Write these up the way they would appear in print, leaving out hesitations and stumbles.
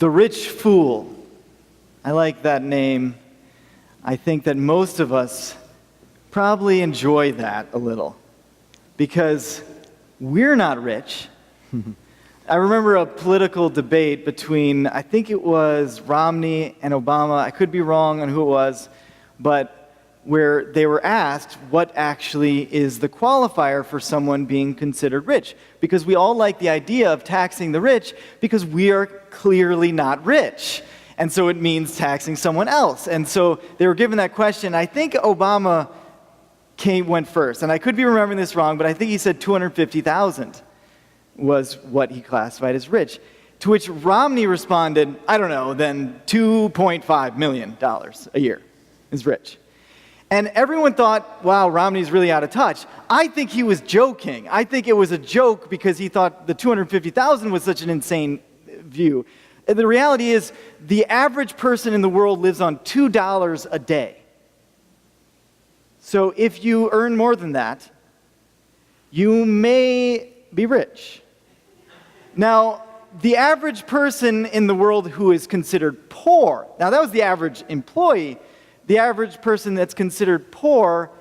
The Rich Fool. I like that name. I think that most of us probably enjoy that a little because we're not rich. I remember a political debate between, I think it was Romney and Obama. I could be wrong on who it was, but where they were asked what actually is the qualifier for someone being considered rich. Because we all like the idea of taxing the rich because we are clearly not rich. And so it means taxing someone else. And so they were given that question. I think Obama went first. And I could be remembering this wrong, but I think he said 250,000 was what he classified as rich. To which Romney responded, I don't know, then $2.5 million a year is rich. And everyone thought, wow, Romney's really out of touch. I think he was joking. I think it was a joke because he thought the 250,000 was such an insane view. And the reality is, the average person in the world lives on $2 a day. So if you earn more than that, you may be rich. Now, the average person in the world who is considered poor, now that was the average employee. The average person that's considered poor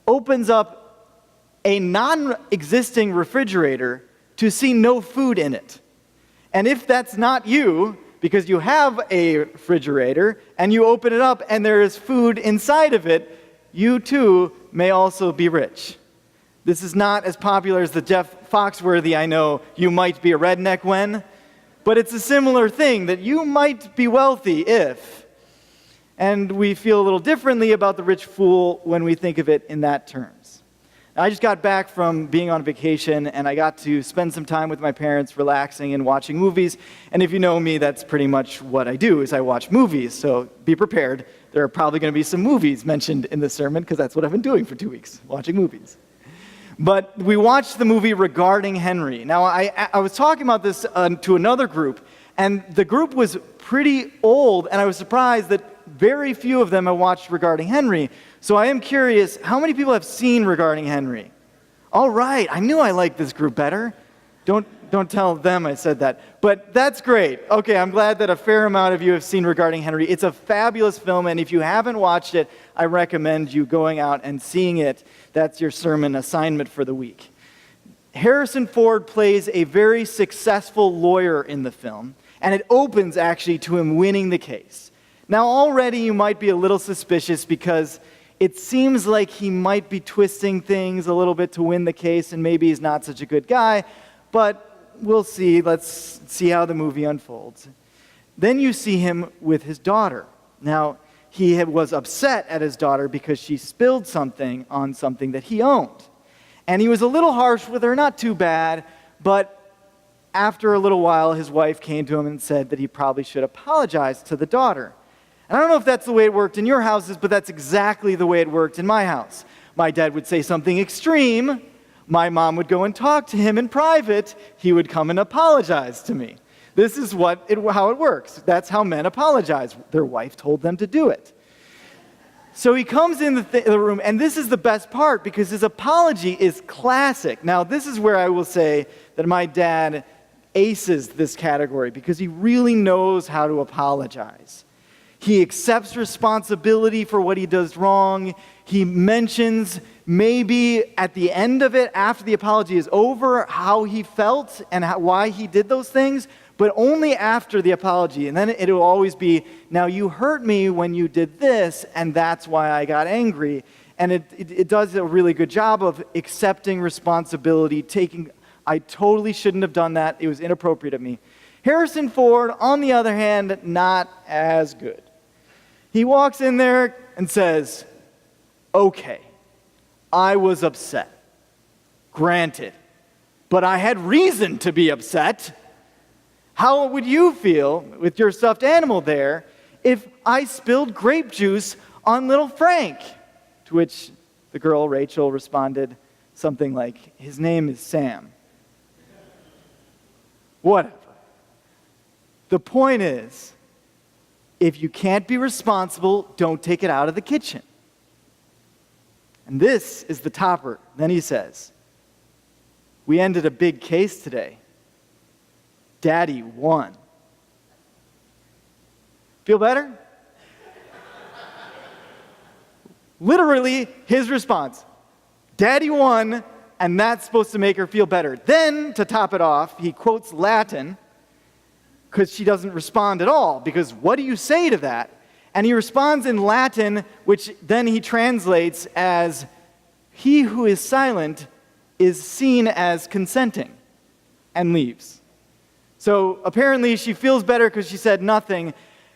opens up a non-existing refrigerator to see no food in it. And if that's not you, because you have a refrigerator and you open it up and there is food inside of it, you too may also be rich. This is not as popular as the Jeff Foxworthy, I know, you might be a redneck when, but it's a similar thing that you might be wealthy if. And we feel a little differently about the rich fool when we think of it in that terms. I just got back from being on vacation, and I got to spend some time with my parents relaxing and watching movies. And if you know me, that's pretty much what I do, is I watch movies. So be prepared. There are probably going to be some movies mentioned in this sermon, because that's what I've been doing for 2 weeks, watching movies. But we watched the movie Regarding Henry. Now, I was talking about this to another group, and the group was pretty old, and I was surprised that very few of them have watched Regarding Henry. So I am curious, how many people have seen Regarding Henry? All right, I knew I liked this group better. Don't tell them I said that. But that's great. Okay, I'm glad that a fair amount of you have seen Regarding Henry. It's a fabulous film, and if you haven't watched it, I recommend you going out and seeing it. That's your sermon assignment for the week. Harrison Ford plays a very successful lawyer in the film, and it opens actually to him winning the case. Now, already you might be a little suspicious because it seems like he might be twisting things a little bit to win the case, and maybe he's not such a good guy, but we'll see. Let's see how the movie unfolds. Then you see him with his daughter. Now, he was upset at his daughter because she spilled something on something that he owned. And he was a little harsh with her, not too bad, but after a little while, his wife came to him and said that he probably should apologize to the daughter. And I don't know if that's the way it worked in your houses, but that's exactly the way it worked in my house. My dad would say something extreme. My mom would go and talk to him in private. He would come and apologize to me. This is how it works. That's how men apologize. Their wife told them to do it. So he comes in the room, and this is the best part because his apology is classic. Now, this is where I will say that my dad aces this category because he really knows how to apologize. He accepts responsibility for what he does wrong. He mentions maybe at the end of it, after the apology is over, how he felt and why he did those things, but only after the apology. And then it will always be, now you hurt me when you did this, and that's why I got angry. And it does a really good job of accepting responsibility, I totally shouldn't have done that. It was inappropriate of me. Harrison Ford, on the other hand, not as good. He walks in there and says, okay, I was upset. Granted, but I had reason to be upset. How would you feel with your stuffed animal there if I spilled grape juice on little Frank? To which the girl, Rachel, responded something like, his name is Sam. Whatever. The point is, if you can't be responsible, don't take it out of the kitchen. And this is the topper. Then he says, we ended a big case today. Daddy won. Feel better? Literally, his response, Daddy won, and that's supposed to make her feel better. Then, to top it off, he quotes Latin, because she doesn't respond at all, because what do you say to that? And he responds in Latin, which then he translates as, he who is silent is seen as consenting, and leaves. So apparently she feels better because she said nothing.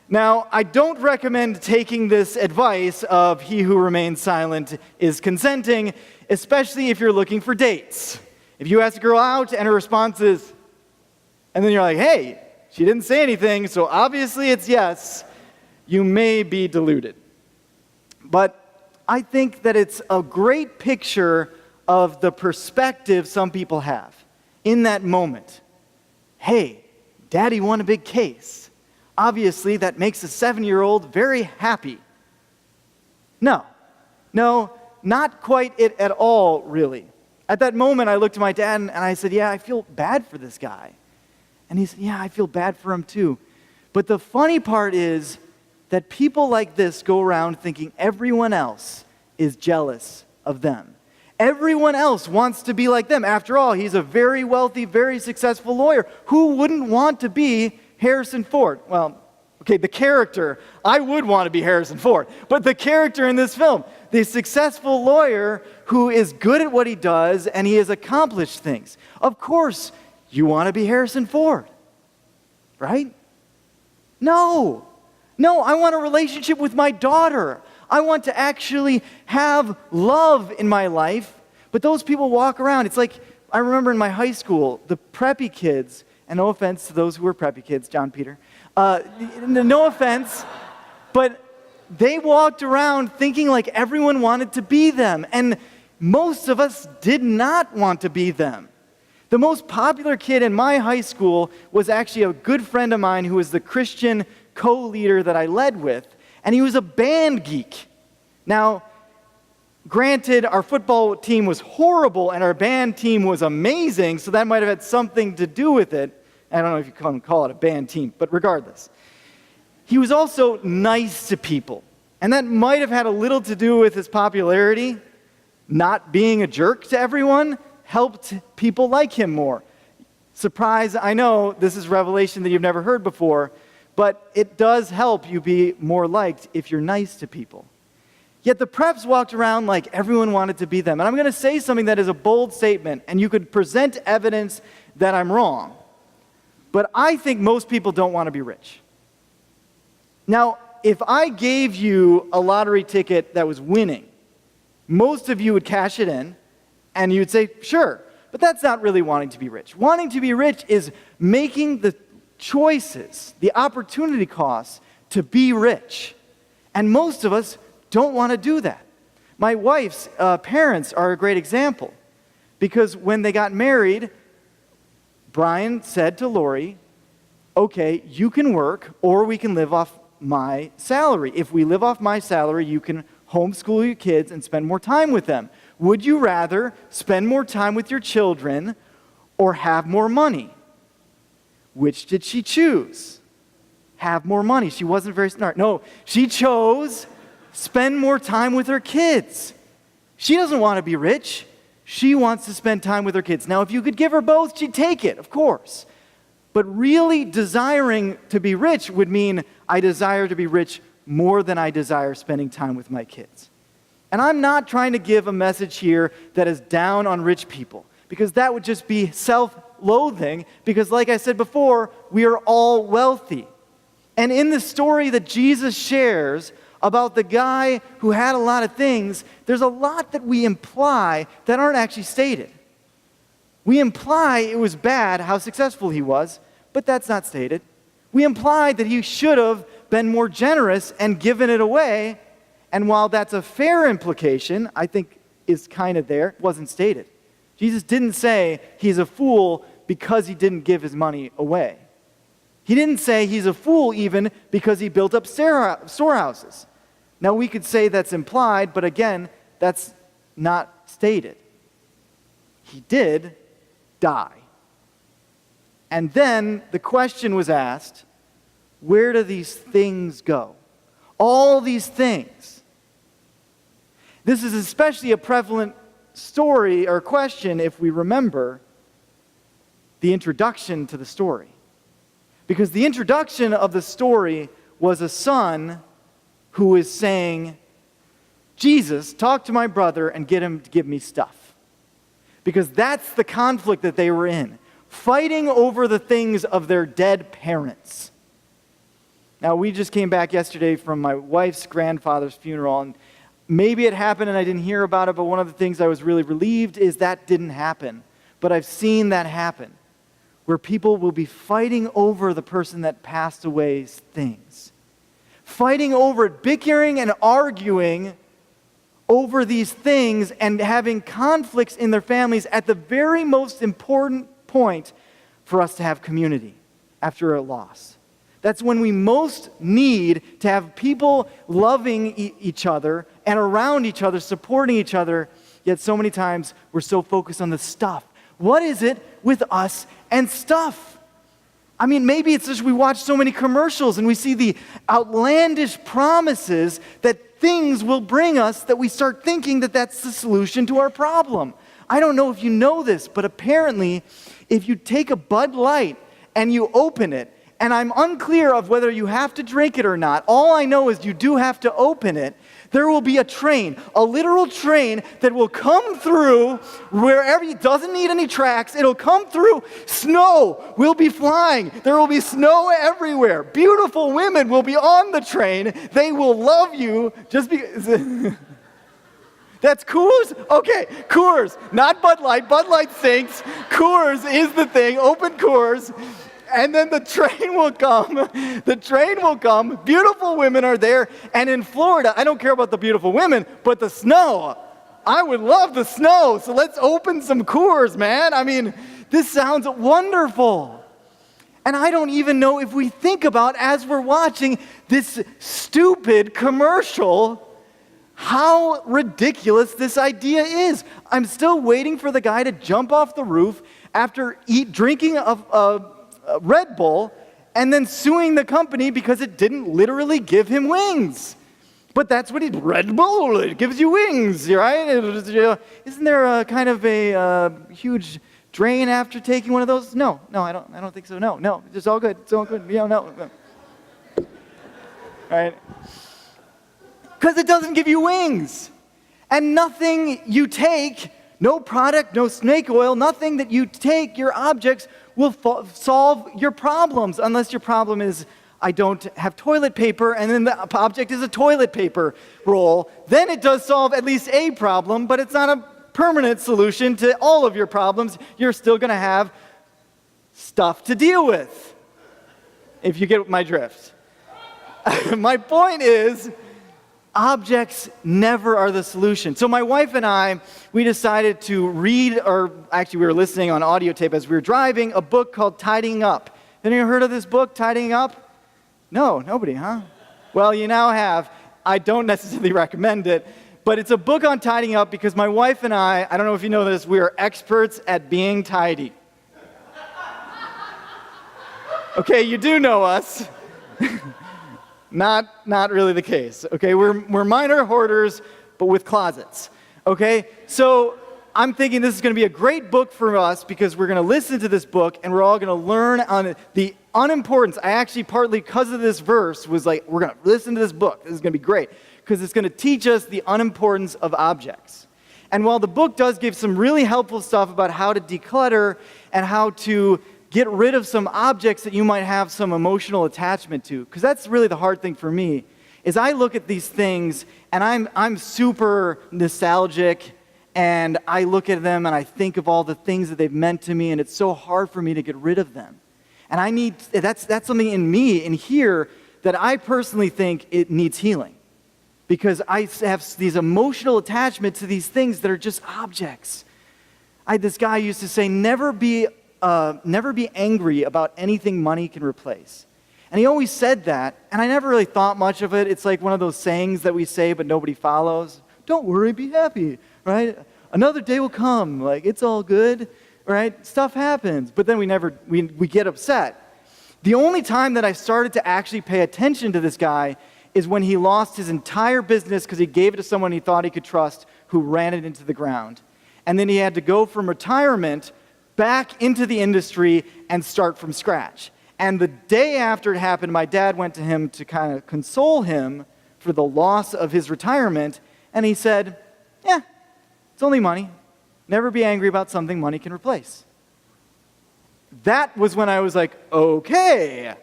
Now, I don't recommend taking this advice of he who remains silent is consenting, especially if you're looking for dates. If you ask a girl out and her response is, and then you're like, hey, she didn't say anything, so obviously it's yes, you may be deluded. But I think that it's a great picture of the perspective some people have in that moment. Hey, Daddy won a big case. Obviously, that makes a 7-year-old very happy. No, not quite it at all, really. At that moment, I looked at my dad and I said, yeah, I feel bad for this guy. And he said, yeah, I feel bad for him too. But the funny part is that people like this go around thinking everyone else is jealous of them. Everyone else wants to be like them. After all, he's a very wealthy, very successful lawyer. Who wouldn't want to be Harrison Ford? Well, okay, the character, I would want to be Harrison Ford, but the character in this film, the successful lawyer who is good at what he does and he has accomplished things. Of course, you want to be Harrison Ford, right? No, I want a relationship with my daughter. I want to actually have love in my life, but those people walk around. It's like, I remember in my high school, the preppy kids, and no offense to those who were preppy kids, John Peter, no offense, but they walked around thinking like everyone wanted to be them, and most of us did not want to be them. The most popular kid in my high school was actually a good friend of mine who was the Christian co-leader that I led with, and he was a band geek. Now, granted, our football team was horrible and our band team was amazing, so that might have had something to do with it. I don't know if you can call it a band team, but regardless. He was also nice to people, and that might have had a little to do with his popularity. Not being a jerk to everyone helped people like him more. Surprise, I know this is revelation that you've never heard before, but it does help you be more liked if you're nice to people. Yet the preps walked around like everyone wanted to be them. And I'm going to say something that is a bold statement, and you could present evidence that I'm wrong. But I think most people don't want to be rich. Now, if I gave you a lottery ticket that was winning, most of you would cash it in, and you'd say, sure. But that's not really wanting to be rich. Wanting to be rich is making the choices, the opportunity costs to be rich. And most of us don't want to do that. My wife's parents are a great example, because when they got married, Brian said to Lori, okay, you can work or we can live off my salary. If we live off my salary, you can homeschool your kids and spend more time with them. Would you rather spend more time with your children or have more money? Which did she choose? Have more money. She wasn't very smart. No, she chose spend more time with her kids. She doesn't want to be rich. She wants to spend time with her kids. Now, if you could give her both, she'd take it, of course. But really desiring to be rich would mean I desire to be rich more than I desire spending time with my kids. And I'm not trying to give a message here that is down on rich people, because that would just be self-loathing, because like I said before, we are all wealthy. And in the story that Jesus shares about the guy who had a lot of things, there's a lot that we imply that aren't actually stated. We imply it was bad how successful he was, but that's not stated. We imply that he should have been more generous and given it away, and while that's a fair implication, I think is kind of there, it wasn't stated. Jesus didn't say he's a fool because he didn't give his money away. He didn't say he's a fool even because he built up storehouses. Now, we could say that's implied, but again, that's not stated. He did die. And then the question was asked, where do these things go? All these things. This is especially a prevalent story or question if we remember the introduction to the story. Because the introduction of the story was a son who is saying, Jesus, talk to my brother and get him to give me stuff. Because that's the conflict that they were in, fighting over the things of their dead parents. Now, we just came back yesterday from my wife's grandfather's funeral, and maybe it happened and I didn't hear about it, but one of the things I was really relieved is that didn't happen. But I've seen that happen, where people will be fighting over the person that passed away's things. Fighting over it, bickering and arguing over these things and having conflicts in their families at the very most important point for us to have community after a loss. That's when we most need to have people loving each other and around each other, supporting each other, yet so many times we're so focused on the stuff. What is it with us and stuff? I mean, maybe it's just we watch so many commercials and we see the outlandish promises that things will bring us that we start thinking that that's the solution to our problem. I don't know if you know this, but apparently if you take a Bud Light and you open it, and I'm unclear of whether you have to drink it or not, all I know is you do have to open it, there will be a train, a literal train that will come through wherever, it doesn't need any tracks, it'll come through, snow will be flying, there will be snow everywhere, beautiful women will be on the train, they will love you just because... That's Coors? Okay, Coors, not Bud Light. Bud Light stinks. Coors is the thing, open Coors. And then the train will come. The train will come. Beautiful women are there. And in Florida, I don't care about the beautiful women, but the snow. I would love the snow. So let's open some Coors, man. I mean, this sounds wonderful. And I don't even know if we think about, as we're watching this stupid commercial, how ridiculous this idea is. I'm still waiting for the guy to jump off the roof after drinking a Red Bull and then suing the company because it didn't literally give him wings. But that's what Red Bull, it gives you wings, right? Isn't there a kind of a huge drain after taking one of those? No, I don't think so. No, it's all good. It's all good. No. Right? Because it doesn't give you wings. And nothing you take, no product, no snake oil, nothing that you take, your objects, will solve your problems, unless your problem is, I don't have toilet paper, and then the object is a toilet paper roll. Then it does solve at least a problem, but it's not a permanent solution to all of your problems. You're still going to have stuff to deal with, if you get my drift. My point is, objects never are the solution. So my wife and I, we decided to read, or actually we were listening on audio tape as we were driving, a book called Tidying Up. Have you heard of this book, Tidying Up? No, nobody, huh? Well, you now have. I don't necessarily recommend it, but it's a book on tidying up because my wife and I don't know if you know this, we are experts at being tidy. Okay, you do know us. Not really the case, okay? We're minor hoarders, but with closets, okay? So I'm thinking this is going to be a great book for us because we're going to listen to this book and we're all going to learn on the unimportance. I actually, partly because of this verse, was like, we're going to listen to this book. This is going to be great because it's going to teach us the unimportance of objects. And while the book does give some really helpful stuff about how to declutter and how to get rid of some objects that you might have some emotional attachment to. Because that's really the hard thing for me, is I look at these things and I'm super nostalgic and I look at them and I think of all the things that they've meant to me and it's so hard for me to get rid of them. And that's something in me, in here, that I personally think it needs healing. Because I have these emotional attachment to these things that are just objects. This guy used to say, never be angry about anything money can replace. And he always said that, and I never really thought much of it. It's like one of those sayings that we say but nobody follows. Don't worry, be happy, right? Another day will come, like it's all good, right? Stuff happens, but then we get upset. The only time that I started to actually pay attention to this guy is when he lost his entire business because he gave it to someone he thought he could trust who ran it into the ground. And then he had to go from retirement back into the industry and start from scratch. And the day after it happened, my dad went to him to kind of console him for the loss of his retirement, and he said, yeah, it's only money. Never be angry about something money can replace. That was when I was like, okay,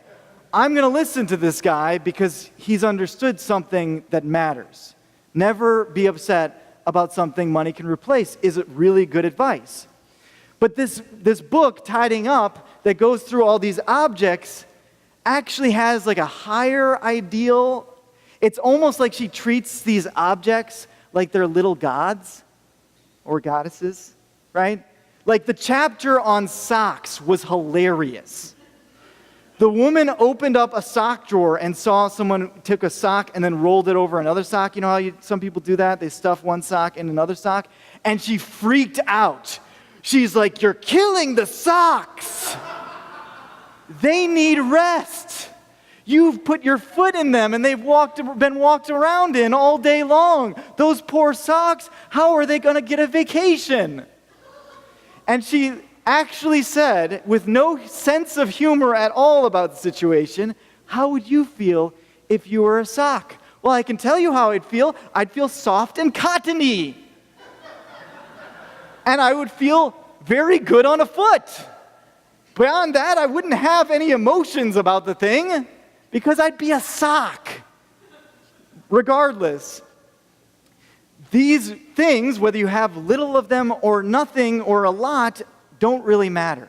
I'm going to listen to this guy because he's understood something that matters. Never be upset about something money can replace. Is it really good advice? But this book, Tidying Up, that goes through all these objects, actually has like a higher ideal. It's almost like she treats these objects like they're little gods or goddesses, right? Like the chapter on socks was hilarious. The woman opened up a sock drawer and saw someone took a sock and then rolled it over another sock. You know how some people do that? They stuff one sock in another sock. And she freaked out. She's like, you're killing the socks. They need rest. You've put your foot in them and they've been walked around in all day long. Those poor socks, how are they going to get a vacation? And she actually said, with no sense of humor at all about the situation, how would you feel if you were a sock? Well, I can tell you how I'd feel. I'd feel soft and cottony. And I would feel very good on a foot. Beyond that, I wouldn't have any emotions about the thing because I'd be a sock. Regardless, these things, whether you have little of them or nothing or a lot, don't really matter.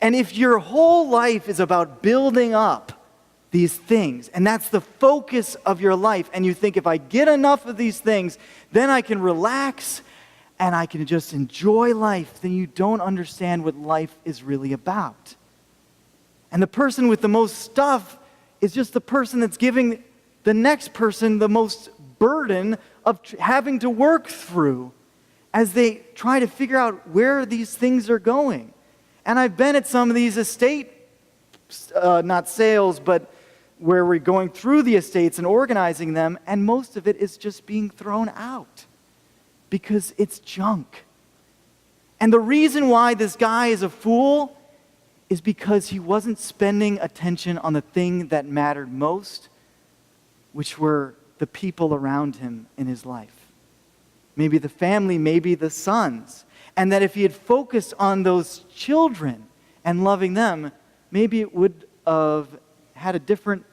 And if your whole life is about building up these things, and that's the focus of your life, and you think if I get enough of these things, then I can relax and I can just enjoy life, then you don't understand what life is really about. And the person with the most stuff is just the person that's giving the next person the most burden of having to work through as they try to figure out where these things are going. And I've been at some of these estate, not sales, but where we're going through the estates and organizing them, and most of it is just being thrown out because it's junk. And the reason why this guy is a fool is because he wasn't spending attention on the thing that mattered most, which were the people around him in his life. Maybe the family, maybe the sons. And that if he had focused on those children and loving them, maybe it would have had a different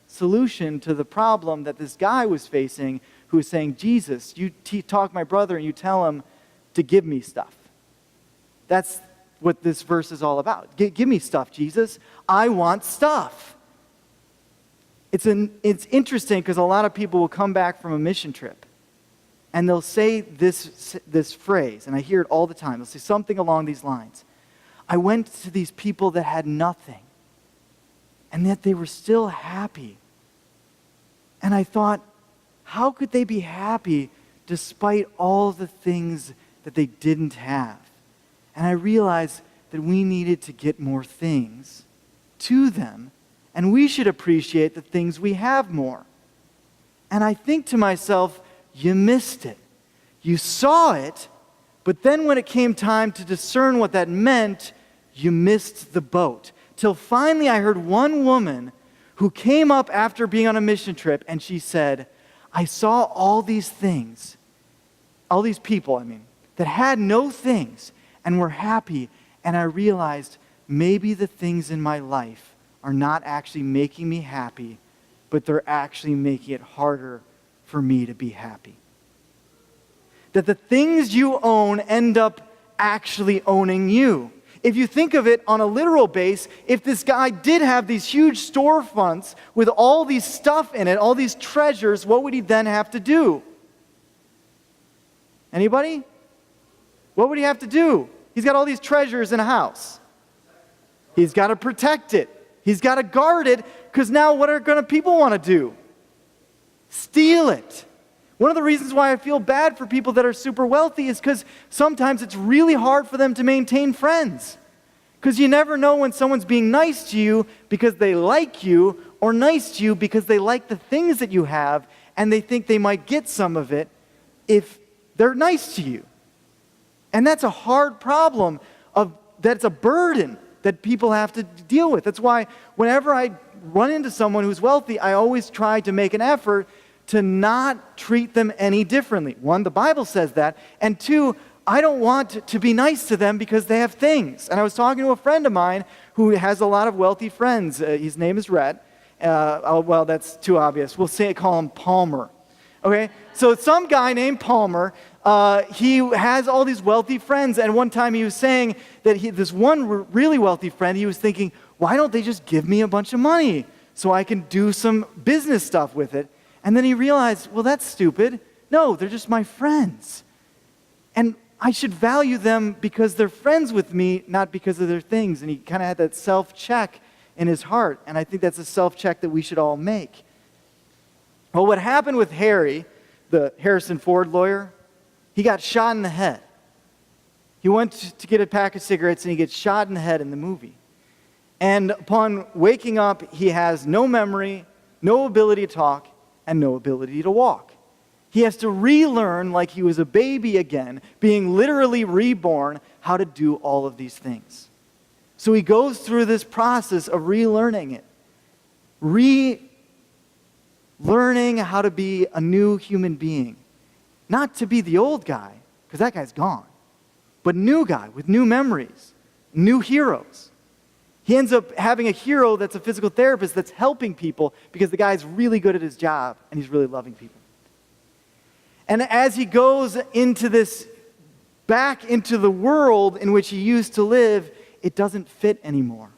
solution to the problem that this guy was facing, who was saying, Jesus, you talk to my brother and you tell him to give me stuff. That's what this verse is all about. Give me stuff, Jesus. I want stuff. It's interesting because a lot of people will come back from a mission trip and they'll say this phrase, and I hear it all the time. They'll say something along these lines. I went to these people that had nothing, and yet they were still happy. And I thought, how could they be happy despite all the things that they didn't have? And I realized that we needed to get more things to them, and we should appreciate the things we have more. And I think to myself, you missed it. You saw it, but then when it came time to discern what that meant, you missed the boat. Till finally I heard one woman who came up after being on a mission trip, and she said, I saw all these things, all these people, that had no things and were happy, and I realized maybe the things in my life are not actually making me happy, but they're actually making it harder for me to be happy. That the things you own end up actually owning you. If you think of it on a literal base, if this guy did have these huge storefronts with all these stuff in it, all these treasures, what would he then have to do? Anybody? What would he have to do? He's got all these treasures in a house. He's got to protect it. He's got to guard it, because now what are people want to do? Steal it. One of the reasons why I feel bad for people that are super wealthy is because sometimes it's really hard for them to maintain friends. Because you never know when someone's being nice to you because they like you, or nice to you because they like the things that you have, and they think they might get some of it if they're nice to you. And that's a hard problem, that's a burden that people have to deal with. That's why whenever I run into someone who's wealthy, I always try to make an effort to not treat them any differently. One, the Bible says that, and two, I don't want to be nice to them because they have things. And I was talking to a friend of mine who has a lot of wealthy friends. His name is Rhett. Well, that's too obvious. We'll call him Palmer. Okay? So some guy named Palmer, he has all these wealthy friends. And one time he was saying that this one really wealthy friend, he was thinking, why don't they just give me a bunch of money so I can do some business stuff with it? And then he realized, well, that's stupid. No, they're just my friends. And I should value them because they're friends with me, not because of their things. And he kind of had that self-check in his heart. And I think that's a self-check that we should all make. Well, what happened with Harry, the Harrison Ford lawyer, he got shot in the head. He went to get a pack of cigarettes and he gets shot in the head in the movie. And upon waking up, he has no memory, no ability to talk, and no ability to walk. He has to relearn, like he was a baby again, being literally reborn, how to do all of these things. So he goes through this process of relearning it. Relearning how to be a new human being. Not to be the old guy, because that guy's gone. But new guy with new memories, new heroes. He ends up having a hero that's a physical therapist that's helping people because the guy's really good at his job and he's really loving people. And as he goes into this, back into the world in which he used to live, it doesn't fit anymore.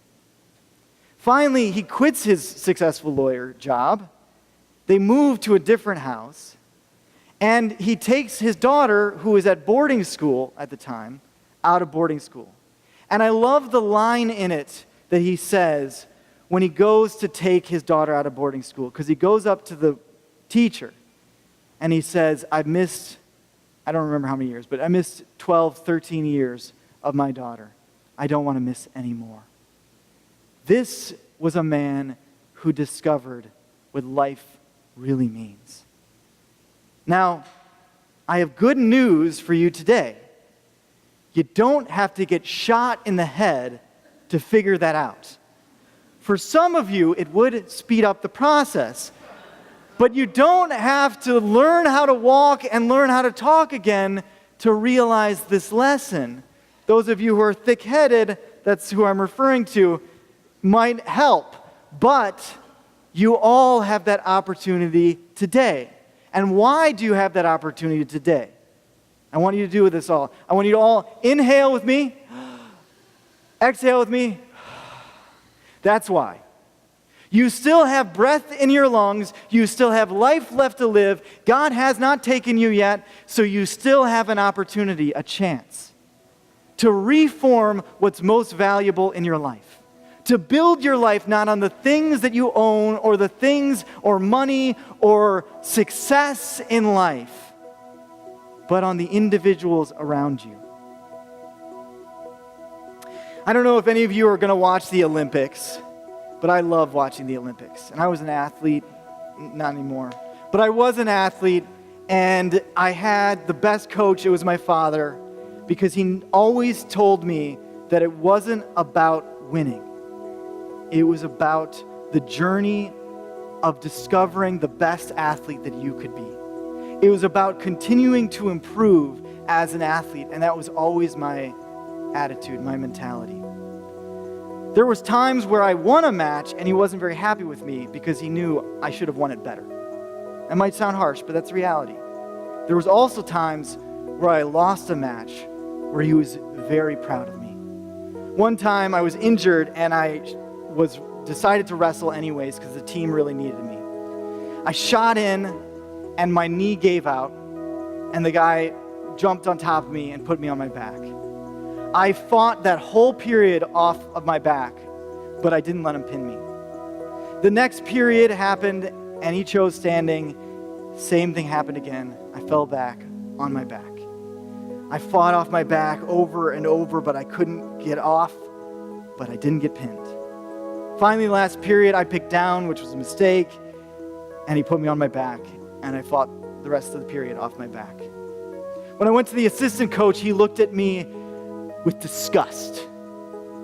Finally, he quits his successful lawyer job. They move to a different house. And he takes his daughter, who was at boarding school at the time, out of boarding school. And I love the line in it that he says when he goes to take his daughter out of boarding school, because he goes up to the teacher and he says, I've missed, I don't remember how many years, but I missed 12, 13 years of my daughter. I don't want to miss any more. This was a man who discovered what life really means. Now, I have good news for you today. You don't have to get shot in the head to figure that out. For some of you, it would speed up the process. But you don't have to learn how to walk and learn how to talk again to realize this lesson. Those of you who are thick-headed, that's who I'm referring to, might help. But you all have that opportunity today. And why do you have that opportunity today? I want you to do this all. I want you to all inhale with me. Exhale with me. That's why. You still have breath in your lungs. You still have life left to live. God has not taken you yet, so you still have an opportunity, a chance, to reform what's most valuable in your life. To build your life not on the things that you own or the things or money or success in life, but on the individuals around you. I don't know if any of you are going to watch the Olympics, but I love watching the Olympics. And I was an athlete, not anymore, but I was an athlete, and I had the best coach. It was my father, because he always told me that it wasn't about winning. It was about the journey of discovering the best athlete that you could be. It was about continuing to improve as an athlete, and that was always my attitude, my mentality. There was times where I won a match and he wasn't very happy with me because he knew I should have won it better. That might sound harsh, but that's reality. There was also times where I lost a match where he was very proud of me. One time I was injured and I decided to wrestle anyways because the team really needed me. I shot in and my knee gave out and the guy jumped on top of me and put me on my back. I fought that whole period off of my back, but I didn't let him pin me. The next period happened and he chose standing. Same thing happened again. I fell back on my back. I fought off my back over and over, but I couldn't get off. but I didn't get pinned. Finally, last period, I picked down, which was a mistake, and he put me on my back, and I fought the rest of the period off my back. When I went to the assistant coach, he looked at me with disgust.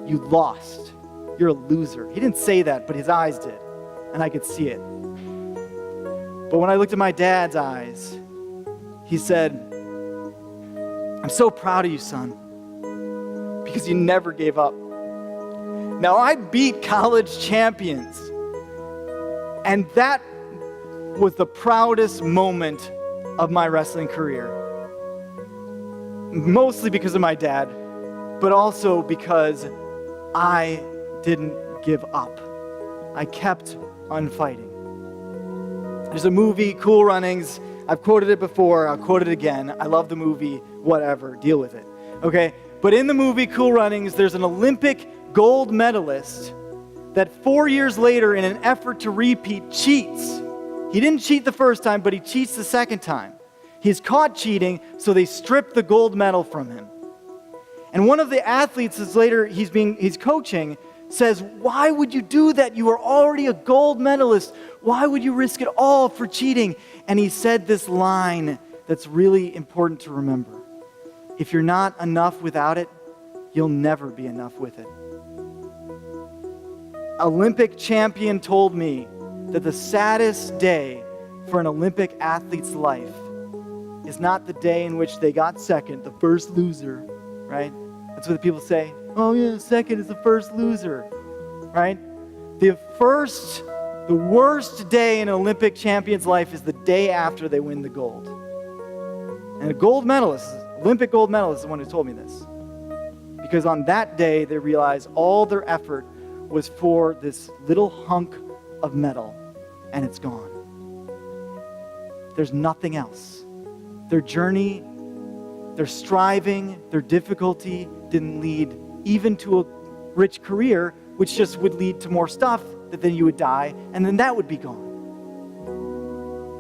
You lost. You're a loser. He didn't say that, but his eyes did, and I could see it. But when I looked at my dad's eyes, he said, I'm so proud of you, son, because you never gave up. Now, I beat college champions, and that was the proudest moment of my wrestling career. Mostly because of my dad, but also because I didn't give up. I kept on fighting. There's a movie, Cool Runnings. I've quoted it before. I'll quote it again. I love the movie. Whatever. Deal with it. Okay? But in the movie Cool Runnings, there's an Olympic gold medalist that 4 years later, in an effort to repeat, cheats. He didn't cheat the first time, but he cheats the second time. He's caught cheating, so they strip the gold medal from him. And one of the athletes is later, he's coaching, says, why would you do that? You are already a gold medalist. Why would you risk it all for cheating? And he said this line that's really important to remember. If you're not enough without it, you'll never be enough with it. Olympic champion told me that the saddest day for an Olympic athlete's life is not the day in which they got second, the first loser, right? That's what the people say. Oh yeah, second is the first loser, right? The worst day in an Olympic champion's life is the day after they win the gold. And a gold medalist, Olympic gold medalist is the one who told me this. Because on that day, they realized all their effort was for this little hunk of metal, and it's gone. There's nothing else. Their journey, their striving, their difficulty didn't lead even to a rich career, which just would lead to more stuff that then you would die, and then that would be gone.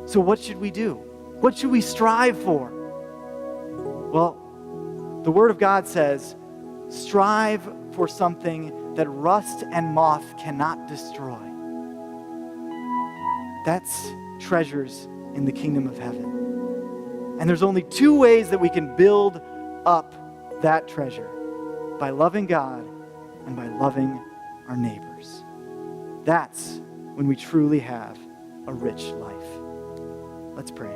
So what should we do? What should we strive for? Well, the Word of God says, strive for something that rust and moth cannot destroy. That's treasures in the kingdom of heaven. And there's only two ways that we can build up that treasure: by loving God and by loving our neighbors. That's when we truly have a rich life. Let's pray.